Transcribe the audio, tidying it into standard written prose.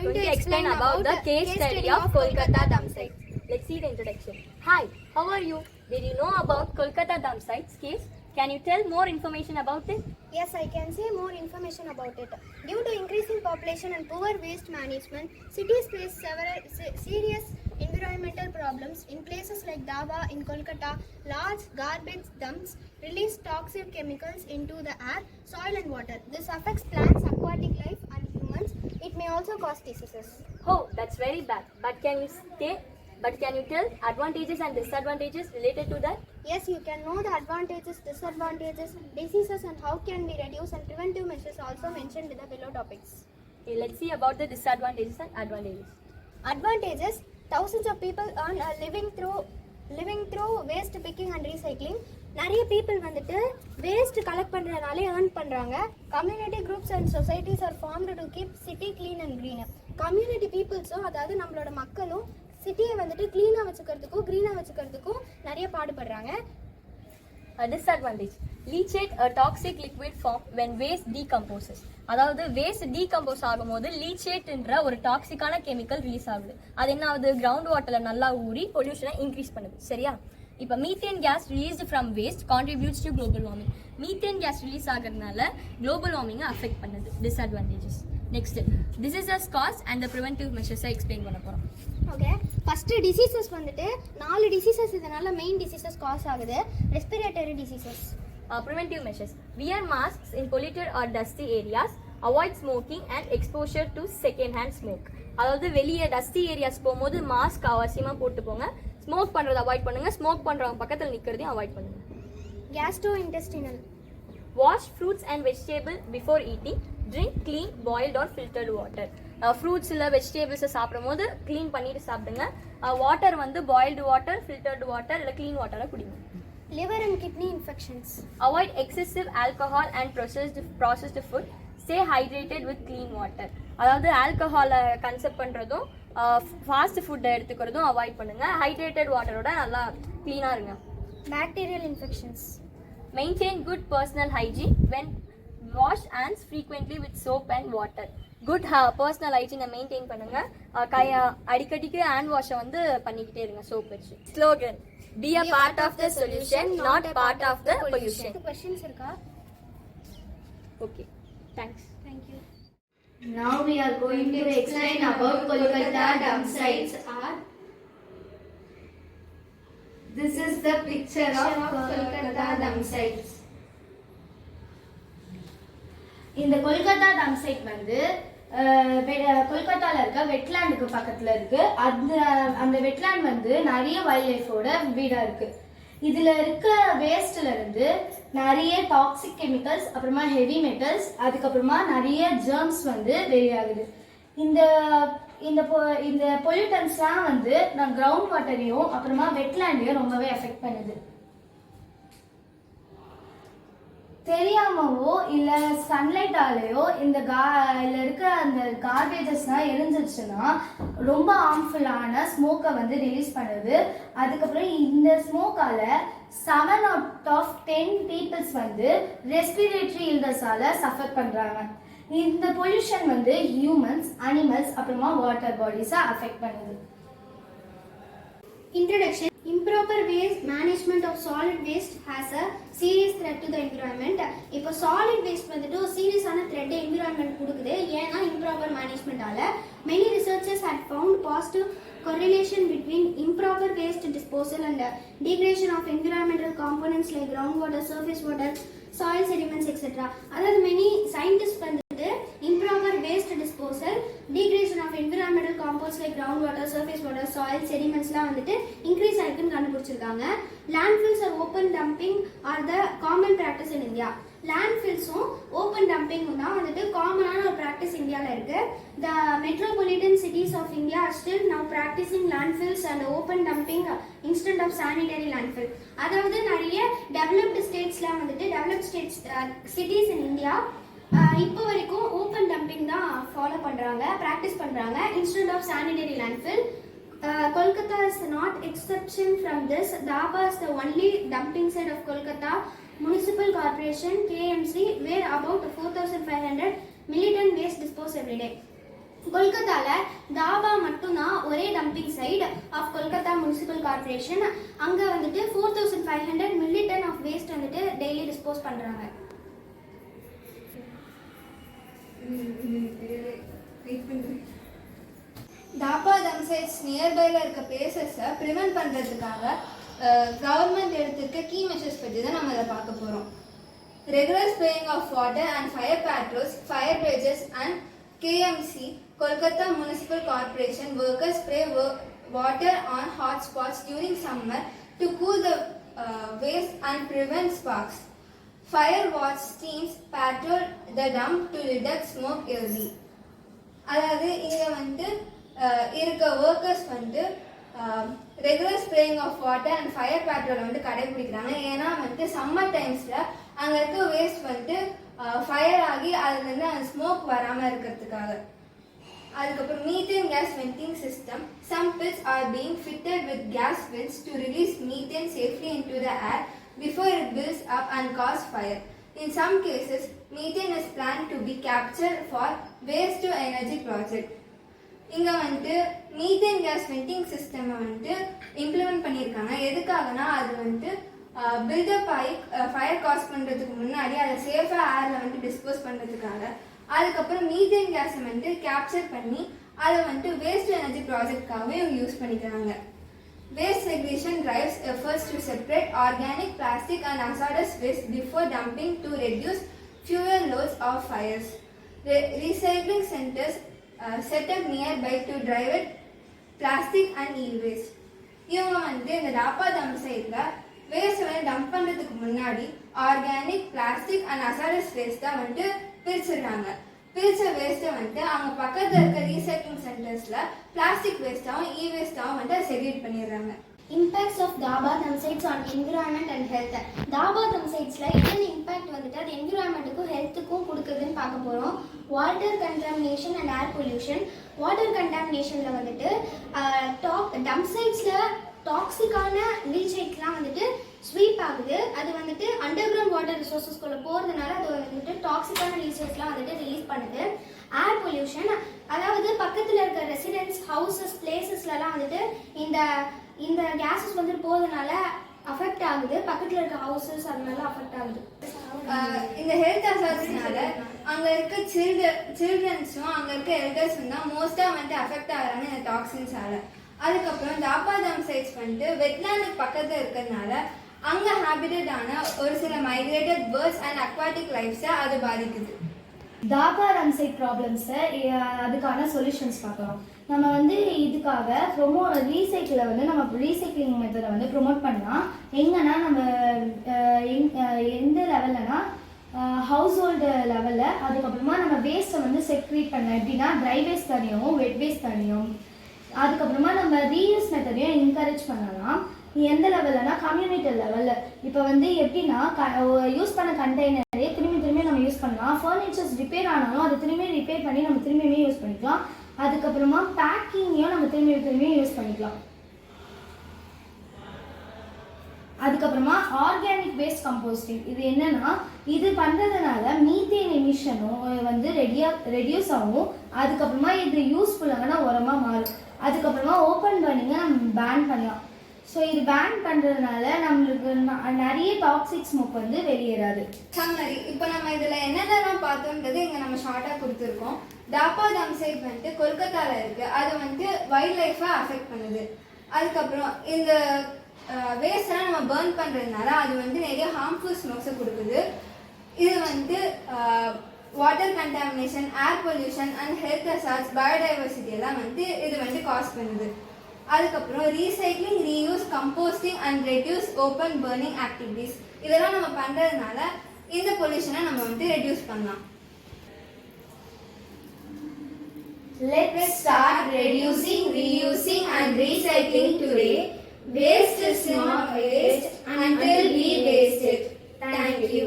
going to explain about the case study of Kolkata dump site. Let's see the introduction. Hi, how are you? Did you know about Kolkata dump sites case? Can you tell more information about it? Yes, I can say more information about it. Due to increasing population and poor waste management, cities face several serious environmental problems. In places like Daba in Kolkata, large garbage dumps release toxic chemicals into the air, soil and water. This affects plants, aquatic life and humans. It may also cause diseases. Oh, that's very bad. But can you tell advantages and disadvantages related to that? Yes, you can know the advantages, disadvantages, diseases and how can we reduce, and preventive measures also mentioned in the below topics. Okay, let's see about the disadvantages and advantages. Advantages: thousands of people earn a living through waste picking and recycling. நிறைய people வந்துட்டு waste collect பண்றனால earn பண்றாங்க. Community groups and societies are formed to keep city clean and green. Community peopleஸும் அதாவது நம்மளோட மக்களும் சிட்டியை வந்துட்டு க்ளீனாக வச்சுக்கிறதுக்கும் க்ரீனாக வச்சுக்கிறதுக்கும் நிறைய பாடுபடுறாங்க. Disadvantage: leachate, a toxic liquid form when waste decomposes. அதாவது வேஸ்ட் டீகம்போஸ் ஆகும்போது லீச்சேட்ன்ற ஒரு டாக்ஸிக்கான கெமிக்கல் ரிலீஸ் ஆகுது. அது என்ன ஆகுது? கிரவுண்ட் வாட்டர்ல நல்லா ஊறி பொல்யூஷனை இன்க்ரீஸ் பண்ணுது. சரியா? இப்போ methane gas released from waste contributes to global warming. Methane gas release ஆகிறதுனால குளோபல் வார்மிங்கை அஃபெக்ட் பண்ணுது. Disadvantages. Next, diseases cause and the preventive மெஷர்ஸை எக்ஸ்பிளைன் பண்ண போகிறோம். ஓகே, ஃபஸ்ட்டு டிசீசஸ் வந்துட்டு 4 டிசீசஸ் இதனால மெயின் டிசீசஸ் காஸ் ஆகுது. Respiratory diseases. Preventive measures: wear masks in polluted or dusty areas, avoid smoking and exposure to second hand smoke. அதாவது வெளியே dusty areas போகும்போது mask அவசியமாக போட்டு போங்க. ஸ்மோக் பண்ணுறதை அவாய்ட் பண்ணுங்க. ஸ்மோக் பண்ணுறவங்க பக்கத்தில் நிற்கிறதையும் அவாய்ட் பண்ணுங்க. Gastrointestinal. Wash fruits and vegetable before eating. Drink clean boiled or filtered water. Fruits இல்லை வெஜிடபிள்ஸை சாப்பிடும் போது க்ளீன் பண்ணிட்டு சாப்பிடுங்க. வாட்டர் வந்து பாயில்டு வாட்டர், ஃபில்டர்டு வாட்டர் இல்லை க்ளீன் வாட்டரை குடிங்க. Liver and kidney infections. Avoid excessive alcohol and processed food. Stay hydrated with clean water. அதாவது ஆல்கஹாலை கன்செப்ட் பண்ணுறதும் ஃபாஸ்ட் ஃபுட்டை எடுத்துக்கிறதும் அவாய்ட் பண்ணுங்க. ஹைட்ரேட்டட் வாட்டரோட நல்லா க்ளீனாக இருங்க. Bacterial infections. Maintain good personal hygiene when wash hands frequently with soap and water. Good personal ஹைஜீனை maintain பண்ணுங்க. அடிக்கடிக்கு ஹேண்ட் வாஷை வந்து பண்ணிக்கிட்டே இருங்க சோப் வச்சு. Slogan: be a part of the solution, not part of the pollution. Questions இருக்கா? Okay, thanks. Thank you. Now we are going to explain about Kolkata dump sites. This is the picture of Kolkata dump sites. இந்த Kolkata dump side வந்து கொல்கத்தால இருக்க வெட்லேண்டுக்கு பக்கத்துல இருக்கு. அந்த wetland வந்து நிறைய wild லைஃபோட வீடா இருக்கு. இதுல இருக்க வேஸ்ட்ல இருந்து நிறைய டாக்ஸிக் கெமிக்கல்ஸ், அப்புறமா ஹெவி மெட்டல்ஸ், அதுக்கப்புறமா நிறைய ஜெர்ம்ஸ் வந்து வெளியாகுது. இந்த இந்த பொல்யூட்டன்ஸ்லாம் வந்து கிரவுண்ட் வாட்டரையும் அப்புறமா வெட்லேண்டையும் ரொம்பவே எஃபெக்ட் பண்ணுது. தெரியாமவோ இல்லை சன்லைட்டாலேயோ இதில் இருக்க அந்த கார்பேஜஸ்லாம் எரிஞ்சிருச்சுன்னா ரொம்ப ஹார்ம்ஃபுல்லான ஸ்மோக்கை வந்து ரிலீஸ் பண்ணுது. அதுக்கப்புறம் இந்த ஸ்மோக்கால் 7 out of 10 பீப்புள்ஸ் வந்து ரெஸ்பிரேட்டரி இல்னஸால் சஃபர் பண்ணுறாங்க. இந்த பொல்யூஷன் வந்து ஹியூமன்ஸ், அனிமல்ஸ், அப்புறமா வாட்டர் பாடிஸை அஃபெக்ட் பண்ணுது. Introduction. Improper waste management of solid waste has a serious threat to the environment. இப்போ solid waste வந்துட்டு ஒரு சீரியஸான த்ரெட் environment கொடுக்குது. ஏன்னா improper managementால many researchers had found positive correlation between improper waste disposal and degradation of environmental components like groundwater, surface water, soil sediments, etc. அதாவது many scientists வந்துட்டு improper waste disposal, degradation of environmental compounds like groundwater, surface water, soil sediments-லாம் வந்துட்டு increase ஆயிருக்குன்னு கண்டுபிடிச்சிருக்காங்க. Landfills or open dumping are the common practice in India. Landfills-உம் open dumping-உம் தான் வந்துட்டு காமனான ஒரு practice இந்தியாவில் இருக்கு. The metropolitan cities of India are still now practicing landfills and open dumping instead of sanitary landfill. அதாவது நிறைய developed states-லாம் வந்துட்டு developed states cities in India இப்போ வரைக்கும் ஓப்பன் டம்பிங் தான் ஃபாலோ பண்ணுறாங்க, ப்ராக்டிஸ் பண்ணுறாங்க instead of sanitary landfill. Kolkata is not exception from this. Daba is the only dumping site of Kolkata Municipal Corporation KMC where about 4,500 million waste disposed every day. கொல்கத்தாவில் தாபா மட்டும்தான் ஒரே dumping site of Kolkata municipal corporation. அங்கே வந்துட்டு 4500 மில்லிடன் of waste வந்துட்டு daily dispose பண்ணுறாங்க. Dhapa dumpsites நியர்பைல இருக்க பிளேசஸை ப்ரிவென்ட் பண்ணுறதுக்காக கவர்மெண்ட் எடுத்திருக்க கீ மெஷர்ஸ் பற்றி தான் நம்ம இதை பார்க்க போகிறோம். Regular spraying of water and fire patrols, fire பேஜஸ் and KMC, Kolkata Municipal Corporation workers spray water on hot spots during summer to cool the waste and prevent sparks. Fire watch teams patrol the dump to detect smoke early. அதாவது இங்கே வந்து இருக்க workers வந்து regular spraying of water and fire பேட்ரோலை வந்து கடைபிடிக்கிறாங்க. ஏன்னா வந்து சம்மர் டைம்ஸில் அங்கே இருக்க வேஸ்ட் வந்து ஃபயர் ஆகி அதுலேருந்து அந்த ஸ்மோக் வராமல் இருக்கிறதுக்காக. அதுக்கப்புறம் methane gas venting system. Some pits are being fitted with gas vents to release methane safely into the air before it builds up and cause fire. In some cases, methane is planned to be captured for waste to energy project. இங்கே வந்துட்டு methane gas venting system வந்துட்டு implement பண்ணியிருக்காங்க. எதுக்காகனா அது வந்துட்டு build up ஆகி fire cos பண்ணுறதுக்கு முன்னாடி அதை சேஃபாக ஏரில் வந்துட்டு டிஸ்போஸ் பண்ணுறதுக்காக. அதுக்கப்புறம் மீத்தேன் கேஸை வந்துட்டு கேப்சர் பண்ணி அதை வந்துட்டு வேஸ்ட் எனர்ஜி ப்ராஜெக்ட்காகவே யூஸ் பண்ணிக்கிறாங்க. Waste segregation drives efforts to separate organic, plastic and hazardous waste before dumping to reduce fuel loads of fires. Recycling centers set up nearby to drive it plastic and e-waste. இவங்க வந்து இந்த dhaba டம்சைட்டில் waste வந்து dump பண்ணுறதுக்கு முன்னாடி organic, plastic and ஹசாரஸ் வேஸ்ட்டாக வந்துட்டு பிரிச்சிடுறாங்க. பிரித்த வேஸ்ட்டை வந்துட்டு அவங்க பக்கத்தில் இருக்க ரீசைக்ளிங் சென்டர்ஸில் பிளாஸ்டிக் வேஸ்ட்டாகவும் வேஸ்ட்டாகவும் வந்துட்டு செக்ரேட் பண்ணிடுறாங்க. Impacts of Dabha Damsites on environment and health. Dabha Damsitesல என்னென்ன இம்பாக்ட் வந்துட்டு அது என்விரான்மெண்ட்டுக்கும் ஹெல்த்துக்கும் கொடுக்குதுன்னு பார்க்க போகிறோம். Water contamination and air pollution. Water கண்டாமினேஷனில் வந்துட்டு டம்சைட்ஸில் டாக்ஸிக்கான லீச்சைட்லாம் வந்துட்டு ஸ்வீப் ஆகுது. அது வந்துட்டு அண்டர் கிரவுண்ட் வாட்டர் ரிசோர்ஸஸ்குள்ளே போகிறதுனால அது வந்துட்டு டாக்ஸிக்கான லீச்சைட்ஸ்லாம் வந்துட்டு ரிலீஸ் பண்ணுது. ஏர் பொல்யூஷன், அதாவது பக்கத்தில் இருக்க ரெசிடென்ட்ஸ், ஹவுசஸ், பிளேசஸ்லலாம் வந்துட்டு இந்த கேஸஸ் வந்துட்டு போகிறதுனால அஃபெக்ட் ஆகுது. பக்கத்தில் இருக்க ஹவுசஸ் அதனால அஃபெக்ட் ஆகுது. இந்த ஹெல்த் அசார்ட்ஸ்னால அங்கே இருக்க சில்ட்ரன்ஸும் அங்கே இருக்க எல்டர்ஸும் தான் மோஸ்ட்டாக வந்துட்டு அஃபெக்ட் ஆகிறாங்க இந்த டாக்ஸின்ஸால. அதுக்கப்புறம் தாபா டம்சைட்ஸ் வந்துட்டு வெட்லாண்டுக்கு பக்கத்தில் இருக்கிறதுனால அங்கே ஹேபிட்டடான ஒரு சில மைக்ரேட்டட் பேர்ட்ஸ் அண்ட் அக்வாட்டிக் லைஃப்ஸை அது பாதிக்குது. தாபா டம்சைட் ப்ராப்ளம்ஸை அதுக்கான சொல்யூஷன்ஸ் பார்க்கலாம். நம்ம வந்து இதுக்காக ரீசைக்கிளை வந்து நம்ம ரீசைக்ளிங் மெத்தடை வந்து ப்ரொமோட் பண்ணலாம். எங்கன்னா நம்ம எந்த லெவல்லனா ஹவுஸ் ஹோல்டு லெவலில். அதுக்கப்புறமா நம்ம வேஸ்ட்டை வந்து செக்ரேட் பண்ணலாம். எப்படின்னா ட்ரை வேஸ்ட் தனியும், வெட் வேஸ்ட் தனியும். அதுக்கப்புறமா நம்ம ரீயூஸ் மெத்தடையும் என்கரேஜ் பண்ணலாம். எந்த லெவல்லனா கம்யூனிட்டி லெவலில். இப்போ வந்து எப்படின்னா யூஸ் பண்ண கண்டெய்னரே திரும்பி நம்ம யூஸ் பண்ணலாம். ஃபர்னிச்சர்ஸ் ரிப்பேர் ஆனாலும் அதை திரும்பி ரிப்பேர் பண்ணி நம்ம திரும்பியுமே யூஸ் பண்ணிக்கலாம். அதுக்கப்புறமா பேக்கிங்கையும் நம்ம திரும்பியும் யூஸ் பண்ணிக்கலாம். அதுக்கப்புறமா ஆர்கானிக் வேஸ்ட் கம்போஸ்டிங். இது என்னன்னா இது பண்ணுறதுனால மீத்தேன் எமிஷனும் வந்து ரெடியூஸ் ஆகும். அதுக்கப்புறமா இது யூஸ்ஃபுல்லான உரமாக மாறும். அதுக்கப்புறமா ஓப்பன் பர்னிங்கை நம்ம பேன் பண்ணலாம். ஸோ இது பேன் பண்ணுறதுனால நம்மளுக்கு நிறைய டாக்ஸிக் ஸ்மோக் வந்து வெளியேறாது. சம்மரி, இப்போ நம்ம இதில் என்னென்னலாம் பார்த்தோன்றது இங்கே நம்ம ஷார்ட்டாக கொடுத்துருக்கோம். தாபா டம்சைட் வந்துட்டு கொல்கத்தாவில் இருக்குது. அது வந்துட்டு வைல்ட் லைஃபை அஃபெக்ட் பண்ணுது. அதுக்கப்புறம் இந்த வேஸ்டெல்லாம் நம்ம பர்ன் பண்ணுறதுனால அது வந்து நிறைய ஹார்ம்ஃபுல் ஸ்மோக்ஸை கொடுக்குது. இது வந்து water contamination, air pollution and health hazards, biodiversity எல்லாம் வந்து இது வந்து காஸ் பண்ணுது. அதுக்கப்புறம் recycling, reuse, composting and reduce open burning activities இதெல்லாம் நம்ம பண்ணுறதுனால இந்த பொல்யூஷனை நம்ம வந்து ரெடியூஸ் பண்ணலாம். Let's start reducing, reusing and recycling today. Waste is not waste until we waste it. Thank you.